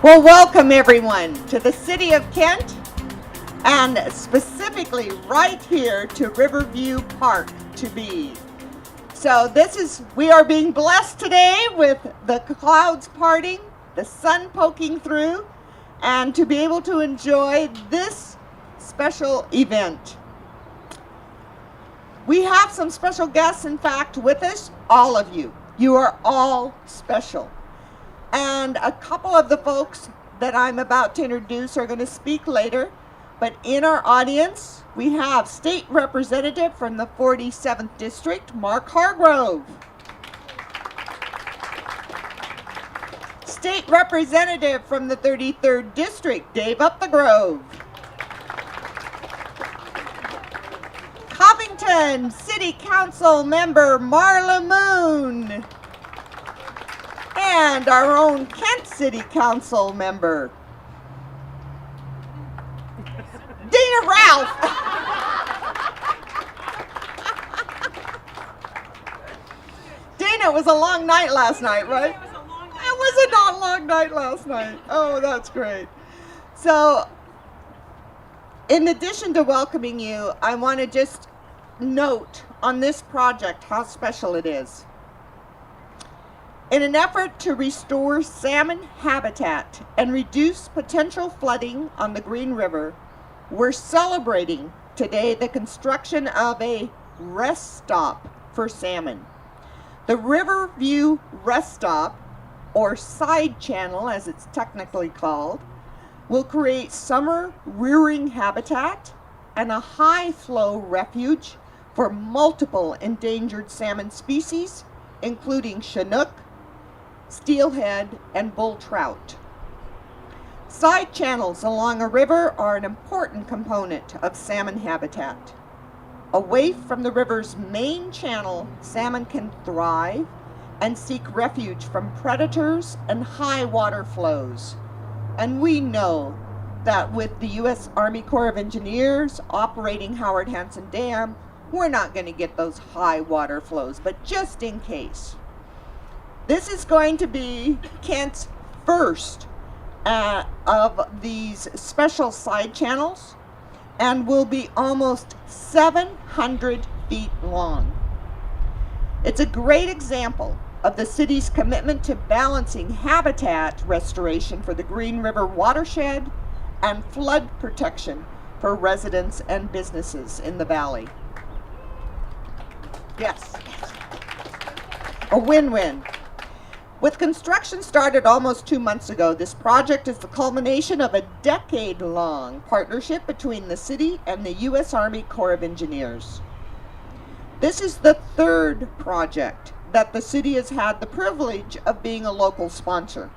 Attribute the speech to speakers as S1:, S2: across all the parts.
S1: Well, welcome everyone to the city of Kent, and specifically right here to Riverview Park to be. So we are being blessed today with the clouds parting, the sun poking through, and to be able to enjoy this special event. We have some special guests, in fact, with us, all of you. You are all special. And a couple of the folks that I'm about to introduce are going to speak later. But in our audience, we have State Representative from the 47th District, Mark Hargrove. State Representative from the 33rd District, Dave Upthegrove. Covington City Council Member Marla Moon. And our own Kent City Council member, Dana Ralph. Dana, it was a long night last night, right? It was a long night last night. Oh, that's great. So, in addition to welcoming you, I want to just note on this project how special it is. In an effort to restore salmon habitat and reduce potential flooding on the Green River, we're celebrating today the construction of a rest stop for salmon. The Riverview Rest Stop, or side channel as it's technically called, will create summer rearing habitat and a high flow refuge for multiple endangered salmon species, including Chinook, steelhead, and bull trout. Side channels along a river are an important component of salmon habitat. Away from the river's main channel, salmon can thrive and seek refuge from predators and high water flows. And we know that with the U.S. Army Corps of Engineers operating Howard Hansen Dam, we're not going to get those high water flows, but just in case. This is going to be Kent's first of these special side channels and will be almost 700 feet long. It's a great example of the city's commitment to balancing habitat restoration for the Green River watershed and flood protection for residents and businesses in the valley. Yes, a win-win. With construction started almost 2 months ago, this project is the culmination of a decade-long partnership between the city and the U.S. Army Corps of Engineers. This is the third project that the city has had the privilege of being a local sponsor.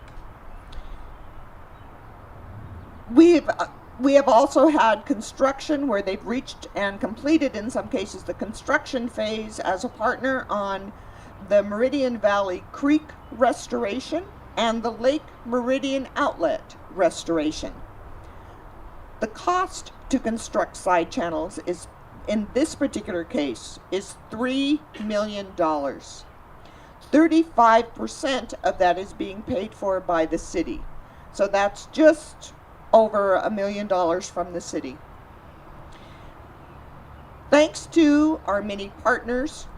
S1: We have also had construction where they've reached and completed, in some cases, the construction phase as a partner on the Meridian Valley Creek restoration and the Lake Meridian Outlet restoration. The cost to construct side channels is, in this particular case, is $3 million. 35% of that is being paid for by the city. So that's just over $1 million from the city. Thanks to our many partners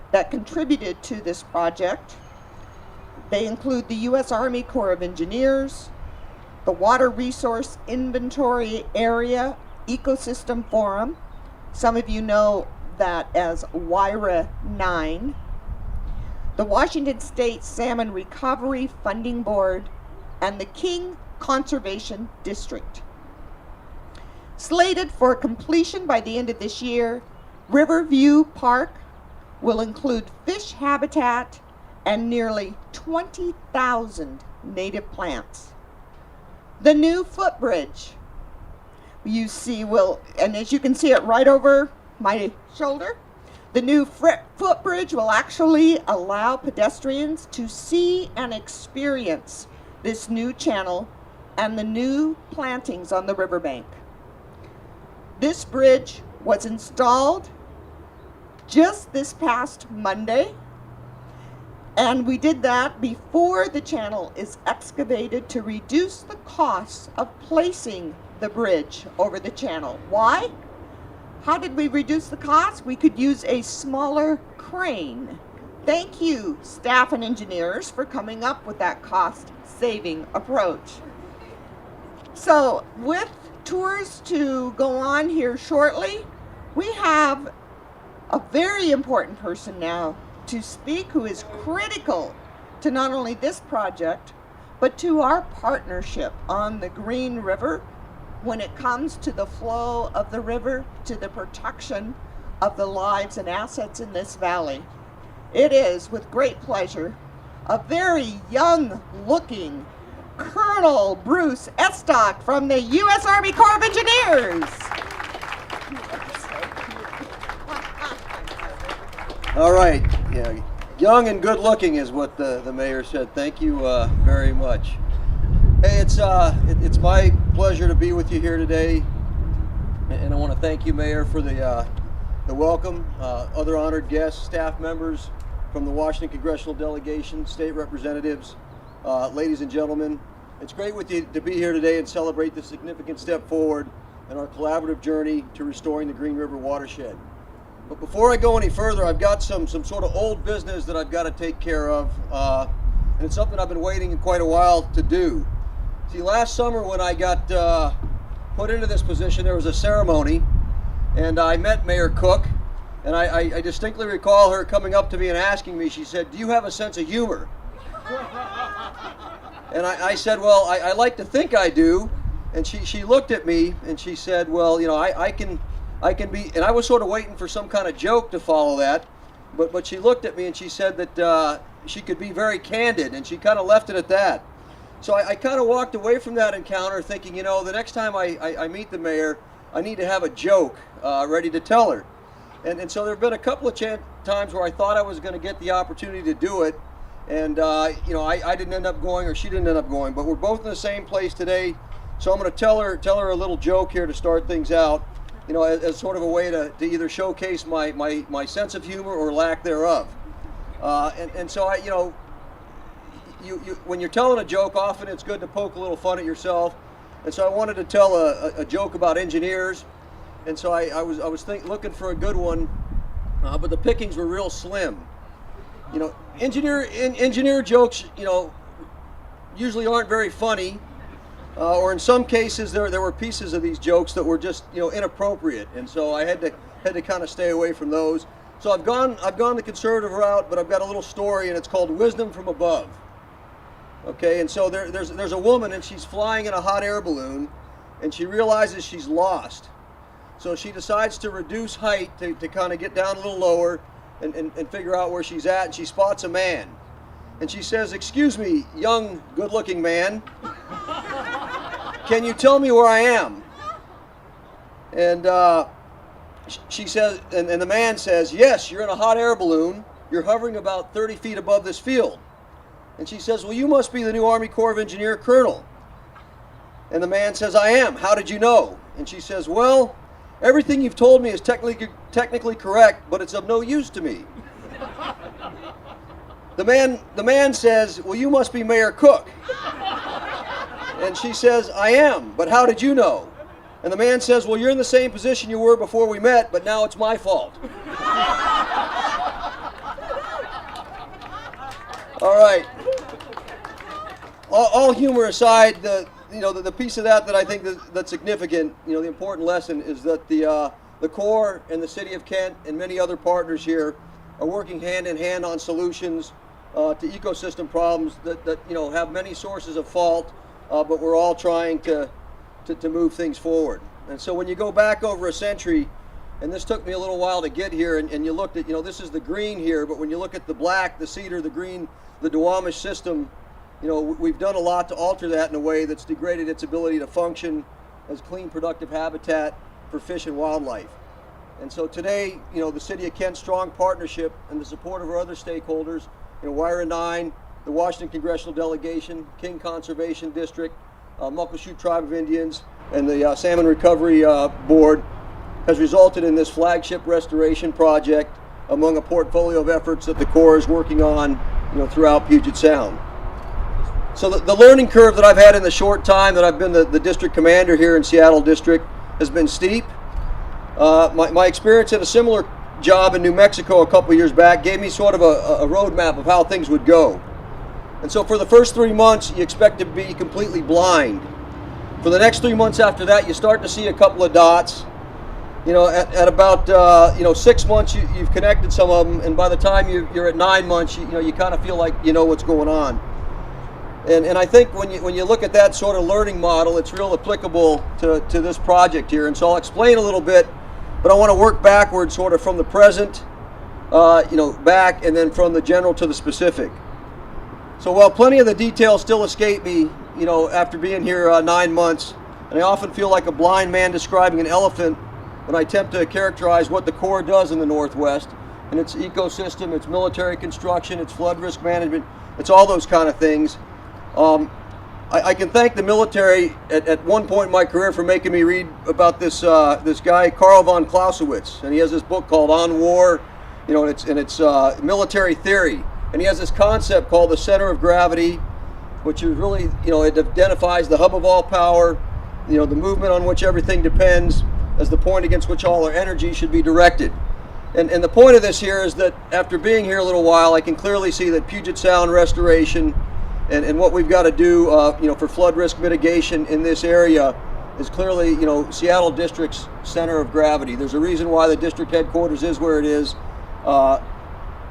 S1: that contributed to this project. They include the U.S. Army Corps of Engineers, the Water Resource Inventory Area Ecosystem Forum. Some of you know that as WIRA 9. The Washington State Salmon Recovery Funding Board, and the King Conservation District. Slated for completion by the end of this year, Riverview Park will include fish habitat and nearly 20,000 native plants. The new footbridge. You see, and as you can see it right over my shoulder, the new footbridge will actually allow pedestrians to see and experience this new channel and the new plantings on the riverbank. This bridge was installed just this past Monday, and we did that before the channel is excavated to reduce the costs of placing the bridge over the channel. Why? How did we reduce the cost? We could use a smaller crane. Thank you, staff and engineers, for coming up with that cost-saving approach. So, with tours to go on here shortly, we have a very important person now to speak who is critical to not only this project, but to our partnership on the Green River when it comes to the flow of the river, to the protection of the lives and assets in this valley. It is with great pleasure a very young-looking Colonel Bruce Estock from the U.S. Army Corps of Engineers.
S2: All right, yeah, young and good looking is what the mayor said. Thank you very much. Hey, it's my pleasure to be with you here today, and I want to thank you, Mayor, for the welcome. Other honored guests, staff members from the Washington Congressional Delegation, state representatives, ladies and gentlemen. It's great with you to be here today and celebrate this significant step forward in our collaborative journey to restoring the Green River watershed. But before I go any further, I've got some sort of old business that I've got to take care of, and it's something I've been waiting quite a while to do. See, last summer when I got put into this position, there was a ceremony, and I met Mayor Cook, and I distinctly recall her coming up to me and asking me, she said, "Do you have a sense of humor?" And I said, "Well, I like to think I do." And she looked at me and she said, "Well, you know, I can be," and I was sort of waiting for some kind of joke to follow that, but she looked at me and she said that she could be very candid, and she kind of left it at that. So I kind of walked away from that encounter thinking, you know, the next time I meet the mayor, I need to have a joke ready to tell her. And so there have been a couple of times where I thought I was going to get the opportunity to do it, and you know, I didn't end up going, or she didn't end up going, but we're both in the same place today, so I'm going to tell her a little joke here to start things out, you know, as sort of a way to either showcase my sense of humor or lack thereof. And so you know, when you're telling a joke, often it's good to poke a little fun at yourself. And so I wanted to tell a joke about engineers. And so I was looking for a good one, but the pickings were real slim. You know, engineer jokes, you know, usually aren't very funny, or in some cases there were pieces of these jokes that were just, you know, inappropriate. And so I had to kind of stay away from those. So I've gone the conservative route, but I've got a little story, and it's called Wisdom from Above. Okay, and so there's a woman, and she's flying in a hot air balloon, and she realizes she's lost. So she decides to reduce height to kind of get down a little lower and figure out where she's at, and she spots a man. And she says, "Excuse me, young, good-looking man, can you tell me where I am?" And she says, and the man says, "Yes, you're in a hot air balloon. You're hovering about 30 feet above this field." And she says, "Well, you must be the new Army Corps of Engineer Colonel." And the man says, "I am. How did you know?" And she says, "Well, everything you've told me is technically correct, but it's of no use to me." The man says, "Well, you must be Mayor Cook." And she says, "I am, but how did you know?" And the man says, "Well, you're in the same position you were before we met, but now it's my fault." All right. All humor aside, the piece of that I think that's significant, you know, the important lesson is that the Corps and the City of Kent and many other partners here are working hand in hand on solutions to ecosystem problems that you know have many sources of fault, but we're all trying to move things forward. And so when you go back over a century, and this took me a little while to get here, and you looked at, you know, this is the green here, but when you look at the black, the cedar, the green, the Duwamish system, we've done a lot to alter that in a way that's degraded its ability to function as clean, productive habitat for fish and wildlife. And so today, the City of Kent's strong partnership and the support of our other stakeholders, Wyra 9, the Washington Congressional Delegation, King Conservation District, Muckleshoot Tribe of Indians, and the Salmon Recovery Board, has resulted in this flagship restoration project among a portfolio of efforts that the Corps is working on throughout Puget Sound. So the learning curve that I've had in the short time that I've been the district commander here in Seattle District has been steep. My experience in a similar job in New Mexico a couple years back gave me sort of a roadmap of how things would go. And so for the first 3 months, you expect to be completely blind. For the next 3 months after that, you start to see a couple of dots. At about 6 months, you've connected some of them, and by the time you're at 9 months, you kind of feel like you know what's going on. And I think when you look at that sort of learning model, it's real applicable to this project here. And so I'll explain a little bit, but I want to work backwards, sort of from the present, back, and then from the general to the specific. So while plenty of the details still escape me, after being here 9 months, and I often feel like a blind man describing an elephant when I attempt to characterize what the Corps does in the Northwest, and its ecosystem, its military construction, its flood risk management, it's all those kind of things. I can thank the military at one point in my career for making me read about this guy, Karl von Clausewitz, and he has this book called On War, and it's military theory. And he has this concept called the center of gravity, which is really, it identifies the hub of all power, the movement on which everything depends as the point against which all our energy should be directed. And the point of this here is that after being here a little while, I can clearly see that Puget Sound restoration and what we've got to do, for flood risk mitigation in this area is clearly, Seattle District's center of gravity. There's a reason why the district headquarters is where it is.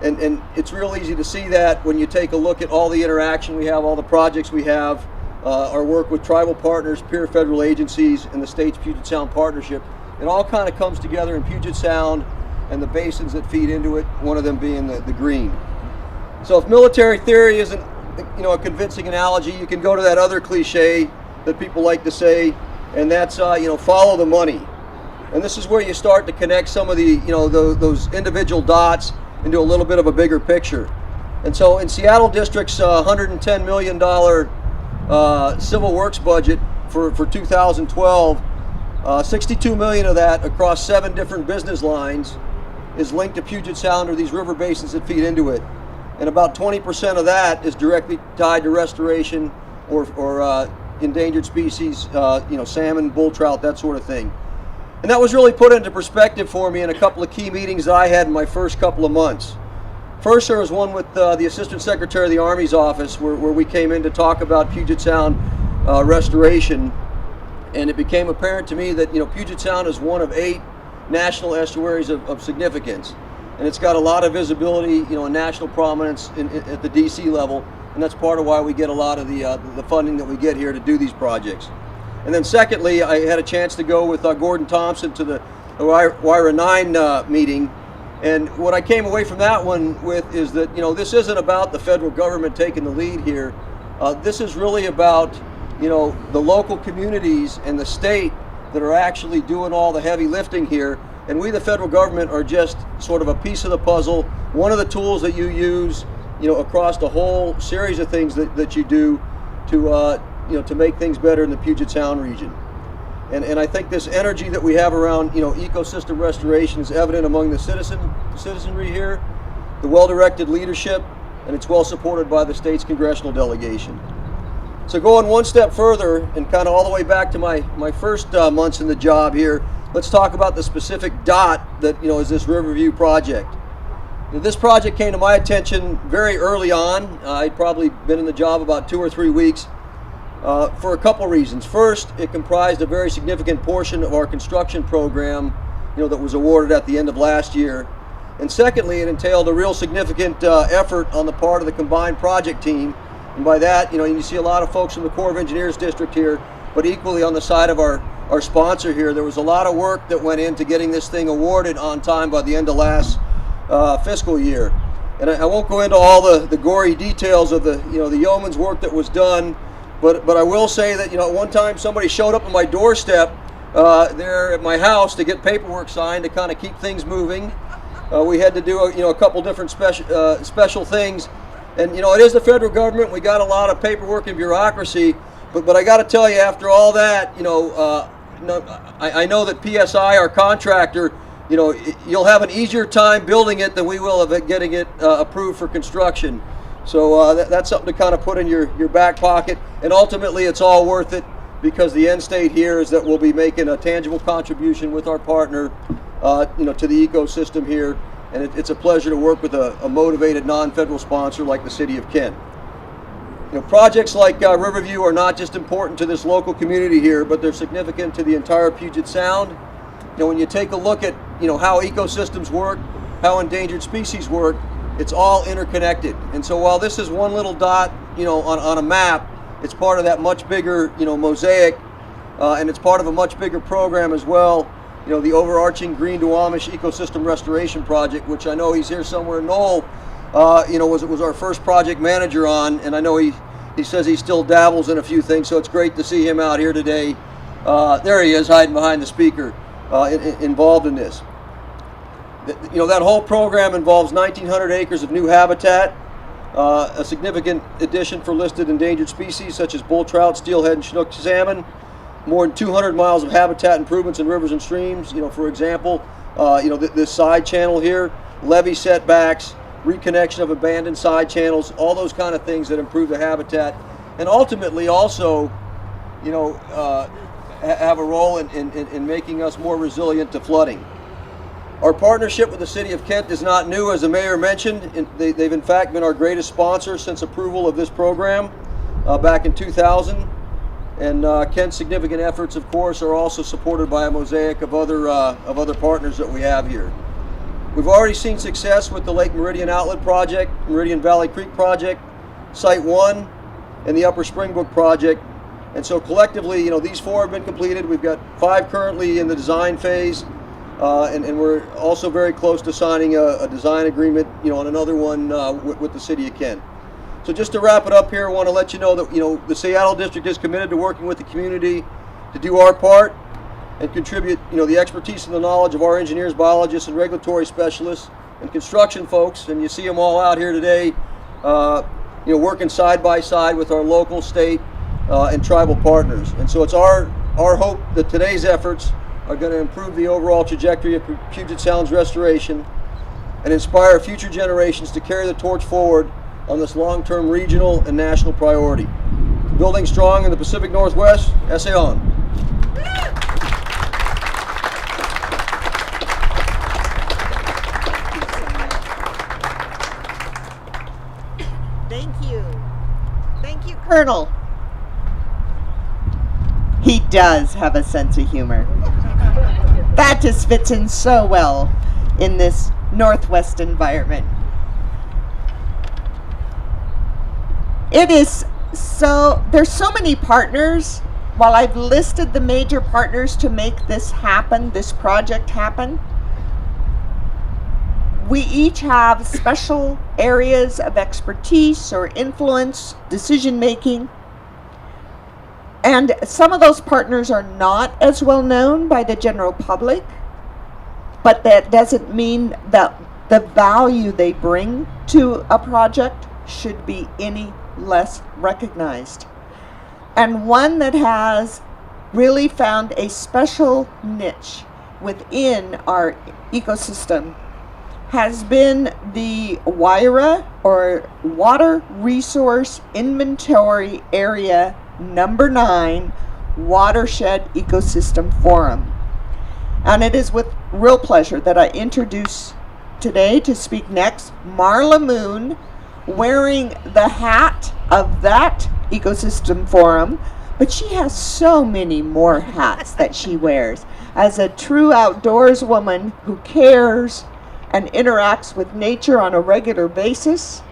S2: And it's real easy to see that when you take a look at all the interaction we have, all the projects we have, our work with tribal partners, peer federal agencies, and the state's Puget Sound Partnership. It all kind of comes together in Puget Sound and the basins that feed into it, one of them being the green. So if military theory isn't a convincing analogy, you can go to that other cliche that people like to say, and that's follow the money. And this is where you start to connect some of the those individual dots into a little bit of a bigger picture. And so in Seattle District's $110 million civil works budget for 2012, 62 million of that across 7 different business lines is linked to Puget Sound or these river basins that feed into it. And about 20% of that is directly tied to restoration or endangered species, salmon, bull trout, that sort of thing. And that was really put into perspective for me in a couple of key meetings that I had in my first couple of months. First, there was one with the Assistant Secretary of the Army's office where we came in to talk about Puget Sound restoration. And it became apparent to me that Puget Sound is one of 8 national estuaries of significance. And it's got a lot of visibility, and national prominence at the DC level. And that's part of why we get a lot of the funding that we get here to do these projects. And then secondly, I had a chance to go with Gordon Thompson to the Wyra 9 meeting. And what I came away from that one with is that, this isn't about the federal government taking the lead here. This is really about, the local communities and the state that are actually doing all the heavy lifting here. And we, the federal government, are just sort of a piece of the puzzle, one of the tools that you use, across the whole series of things that you do to make things better in the Puget Sound region. And I think this energy that we have around, ecosystem restoration is evident among the citizenry here, the well-directed leadership, and it's well supported by the state's congressional delegation. So going one step further and kind of all the way back to my first months in the job here, let's talk about the specific dot that is this Riverview project. This project came to my attention very early on. I'd probably been in the job about 2 or 3 weeks for a couple reasons. First, it comprised a very significant portion of our construction program, that was awarded at the end of last year. And secondly, it entailed a real significant effort on the part of the combined project team. And by that, you see a lot of folks from the Corps of Engineers district here, but equally on the side of our sponsor here, there was a lot of work that went into getting this thing awarded on time by the end of last fiscal year. And I won't go into all the gory details of the yeoman's work that was done, but I will say that at one time somebody showed up on my doorstep there at my house to get paperwork signed to kind of keep things moving. We had to do a couple different special things, and it is the federal government. We got a lot of paperwork and bureaucracy, but I got to tell you, after all that, I know that PSI, our contractor, you'll have an easier time building it than we will of getting it approved for construction. So that's something to kind of put in your back pocket. And ultimately, it's all worth it, because the end state here is that we'll be making a tangible contribution with our partner, to the ecosystem here. And it's a pleasure to work with a motivated non-federal sponsor like the City of Kent. Projects like Riverview are not just important to this local community here, but they're significant to the entire Puget Sound. When you take a look at how ecosystems work, how endangered species work, it's all interconnected. And so while this is one little dot on a map, it's part of that much bigger mosaic, and it's part of a much bigger program as well. The overarching Green to Amish Ecosystem Restoration Project, which I know he's here somewhere. Noel was our first project manager on, and I know he says he still dabbles in a few things, so it's great to see him out here today. There he is, hiding behind the speaker, involved in this. That whole program involves 1,900 acres of new habitat, a significant addition for listed endangered species such as bull trout, steelhead, and Chinook salmon, more than 200 miles of habitat improvements in rivers and streams. For example, this side channel here, levee setbacks, reconnection of abandoned side channels, all those kind of things that improve the habitat, and ultimately also, have a role in making us more resilient to flooding. Our partnership with the City of Kent is not new, as the Mayor mentioned. They've in fact been our greatest sponsor since approval of this program back in 2000. And Kent's significant efforts, of course, are also supported by a mosaic of other partners that we have here. We've already seen success with the Lake Meridian Outlet Project, Meridian Valley Creek Project, Site 1, and the Upper Springbrook Project. And so collectively, these 4 have been completed. We've got 5 currently in the design phase, and we're also very close to signing a design agreement, on another one with the City of Kent. So just to wrap it up here, I want to let you know that the Seattle District is committed to working with the community to do our part and contribute the expertise and the knowledge of our engineers, biologists, and regulatory specialists and construction folks. And you see them all out here today, working side by side with our local, state, and tribal partners. And so it's our hope that today's efforts are going to improve the overall trajectory of Puget Sound's restoration and inspire future generations to carry the torch forward on this long-term regional and national priority. Building strong in the Pacific Northwest, essay on.
S1: Thank you. Thank you, Colonel. He does have a sense of humor. That just fits in so well in this Northwest environment. There's so many partners. While I've listed the major partners to make this happen, this project happen, we each have special areas of expertise or influence, decision making. And some of those partners are not as well known by the general public, but that doesn't mean that the value they bring to a project should be any less recognized. And one that has really found a special niche within our ecosystem has been the WIRA, or Water Resource Inventory Area Number 9 Watershed Ecosystem Forum. And it is with real pleasure that I introduce today to speak next Marla Moon, wearing the hat of that ecosystem forum, but she has so many more hats that she wears as a true outdoors woman who cares and interacts with nature on a regular basis,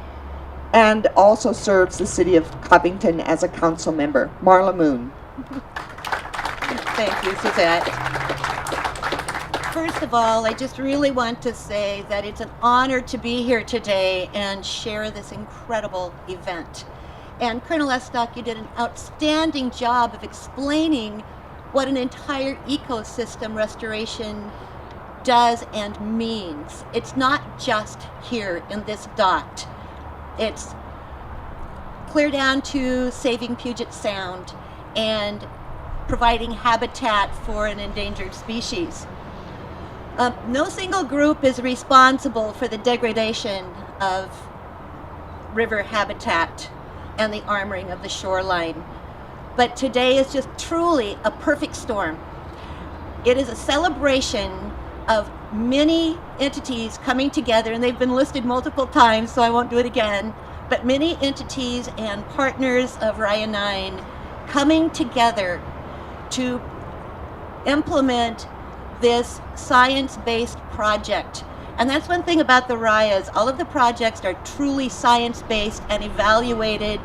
S1: and also serves the city of Covington as a council member. Marla Moon.
S3: Thank you, Suzette. First of all, I just really want to say that it's an honor to be here today and share this incredible event. And Colonel Estock, you did an outstanding job of explaining what an entire ecosystem restoration does and means. It's not just here in this dot. It's clear down to saving Puget Sound and providing habitat for an endangered species. No single group is responsible for the degradation of river habitat and the armoring of the shoreline. But today is just truly a perfect storm. It is a celebration of many entities coming together, and they've been listed multiple times, so I won't do it again, but many entities and partners of Raya 9 coming together to implement this science-based project. And that's one thing about the Rayas. All of the projects are truly science-based and evaluated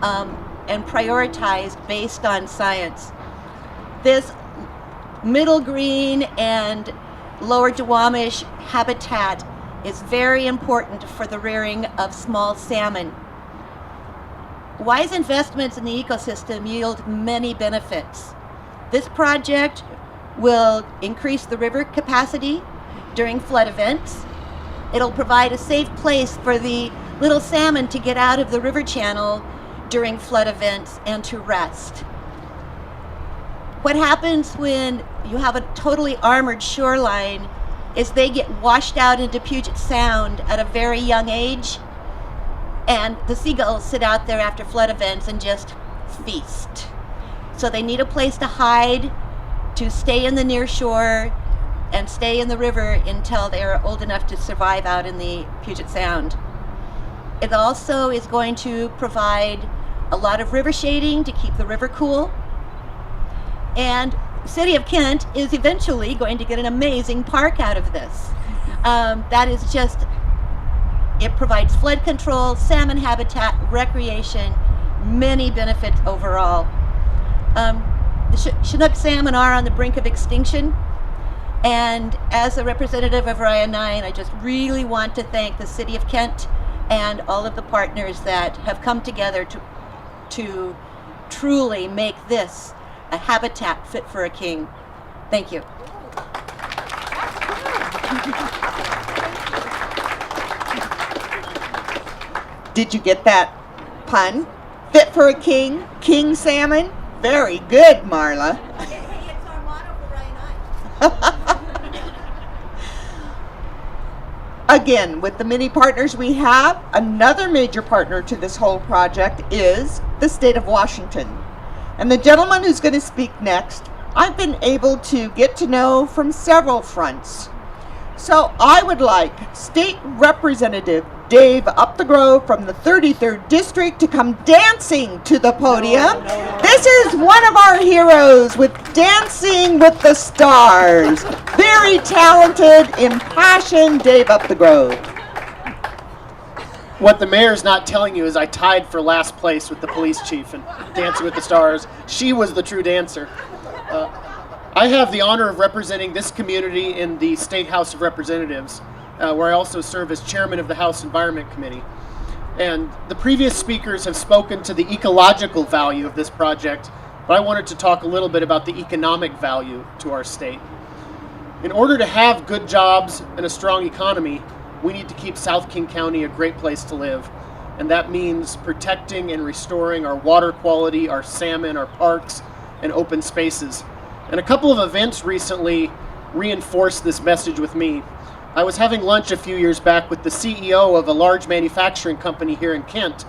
S3: and prioritized based on science. This middle green and lower Duwamish habitat is very important for the rearing of small salmon. Wise investments in the ecosystem yield many benefits. This project will increase the river capacity during flood events. It'll provide a safe place for the little salmon to get out of the river channel during flood events and to rest. What happens when you have a totally armored shoreline is they get washed out into Puget Sound at a very young age, and the seagulls sit out there after flood events and just feast. So they need a place to hide, to stay in the near shore and stay in the river until they're old enough to survive out in the Puget Sound. It also is going to provide a lot of river shading to keep the river cool. And the city of Kent is eventually going to get an amazing park out of this. That is just, it provides flood control, salmon habitat, recreation, many benefits overall. The Chinook salmon are on the brink of extinction, and as a representative of Raya 9, I just really want to thank the City of Kent and all of the partners that have come together to truly make this a habitat fit for a king. Thank you.
S1: Did you get that pun? Fit for a king, king salmon? Very good, Marla.
S3: It's our motto for Raya 9.
S1: Again, with the many partners we have, another major partner to this whole project is the state of Washington. And the gentleman who's going to speak next, I've been able to get to know from several fronts. So I would like State Representative Dave Upthegrove from the 33rd District to come dancing to the podium. This is one of our heroes with Dancing with the Stars. Very talented, impassioned Dave Upthegrove.
S4: What the mayor's not telling you is I tied for last place with the police chief in Dancing with the Stars. She was the true dancer. I have the honor of representing this community in the State House of Representatives, where I also serve as chairman of the House Environment Committee. And the previous speakers have spoken to the ecological value of this project, but I wanted to talk a little bit about the economic value to our state. In order to have good jobs and a strong economy, we need to keep South King County a great place to live. And that means protecting and restoring our water quality, our salmon, our parks, and open spaces. And a couple of events recently reinforced this message with me. I was having lunch a few years back with the CEO of a large manufacturing company here in Kent,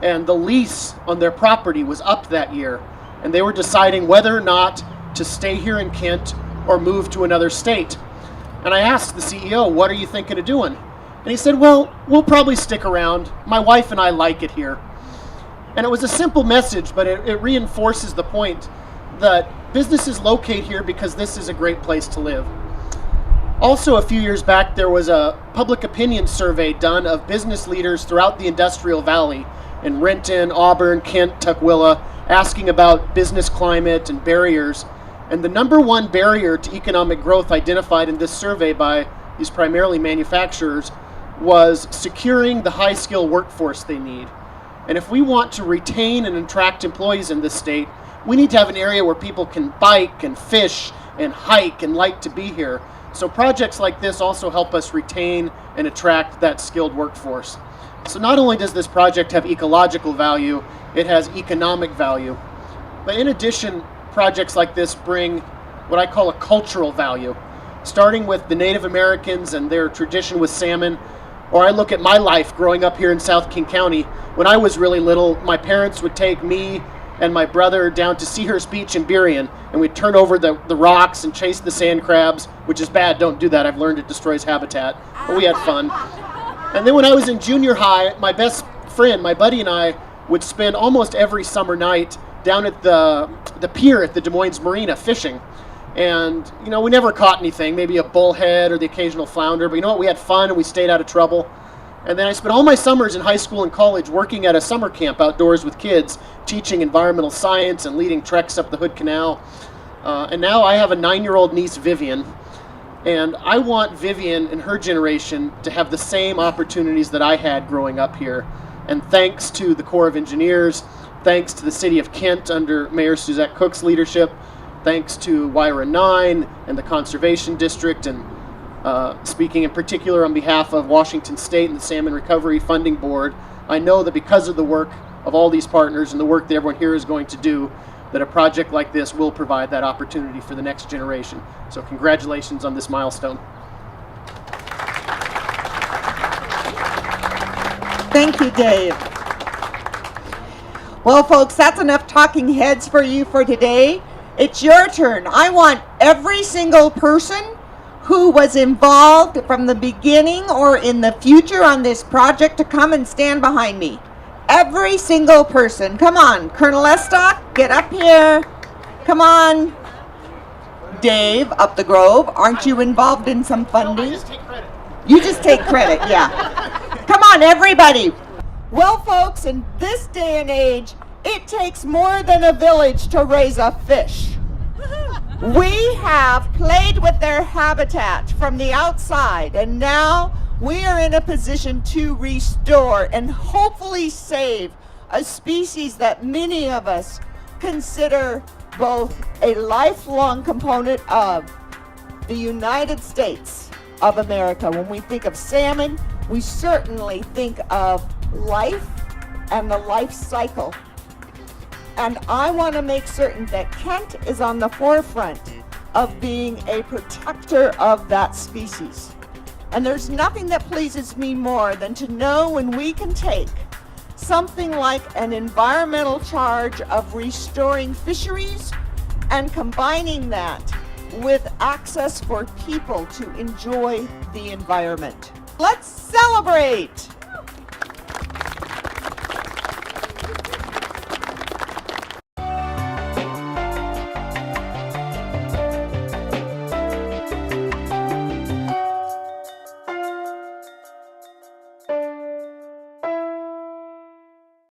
S4: and the lease on their property was up that year, and they were deciding whether or not to stay here in Kent or move to another state. And I asked the CEO, what are you thinking of doing? And he said, well, we'll probably stick around. My wife and I like it here. And it was a simple message, but it reinforces the point that businesses locate here because this is a great place to live. Also, a few years back, there was a public opinion survey done of business leaders throughout the Industrial Valley in Renton, Auburn, Kent, Tukwila, asking about business climate and barriers. And the number one barrier to economic growth identified in this survey by these primarily manufacturers was securing the high-skilled workforce they need. And if we want to retain and attract employees in this state, we need to have an area where people can bike and fish and hike and like to be here. So projects like this also help us retain and attract that skilled workforce. So not only does this project have ecological value, it has economic value. But in addition, projects like this bring what I call a cultural value, starting with the Native Americans and their tradition with salmon. Or I look at my life growing up here in South King County. When I was really little, my parents would take me and my brother down to Seahurst Beach in Burien, and we'd turn over the rocks and chase the sand crabs, which is bad, don't do that. I've learned it destroys habitat, but we had fun. And then when I was in junior high, my best friend, my buddy, and I would spend almost every summer night down at the pier at the Des Moines Marina fishing. And, you know, we never caught anything, maybe a bullhead or the occasional flounder, but you know what, we had fun and we stayed out of trouble. And then I spent all my summers in high school and college working at a summer camp outdoors with kids, teaching environmental science and leading treks up the Hood Canal. And now I have a 9-year-old niece, Vivian, and I want Vivian and her generation to have the same opportunities that I had growing up here. And thanks to the Corps of Engineers, thanks to the City of Kent under Mayor Suzette Cook's leadership, thanks to Wyra 9 and the Conservation District, and speaking in particular on behalf of Washington State and the Salmon Recovery Funding Board, I know that because of the work of all these partners and the work that everyone here is going to do, that a project like this will provide that opportunity for the next generation. So congratulations on this milestone.
S1: Thank you, Dave. Well, folks, that's enough talking heads for you for today. It's your turn. I want every single person who was involved from the beginning or in the future on this project to come and stand behind me. Every single person. Come on, Colonel Estock, get up here. Come on. Dave, up the Grove, aren't you involved in some funding?
S4: I just take credit.
S1: You just take credit, yeah. Come on, everybody. Well, folks, in this day and age, it takes more than a village to raise a fish. We have played with their habitat from the outside, and now we are in a position to restore and hopefully save a species that many of us consider both a lifelong component of the United States of America. When we think of salmon, we certainly think of life and the life cycle. And I want to make certain that Kent is on the forefront of being a protector of that species. And there's nothing that pleases me more than to know when we can take something like an environmental charge of restoring fisheries and combining that with access for people to enjoy the environment. Let's celebrate!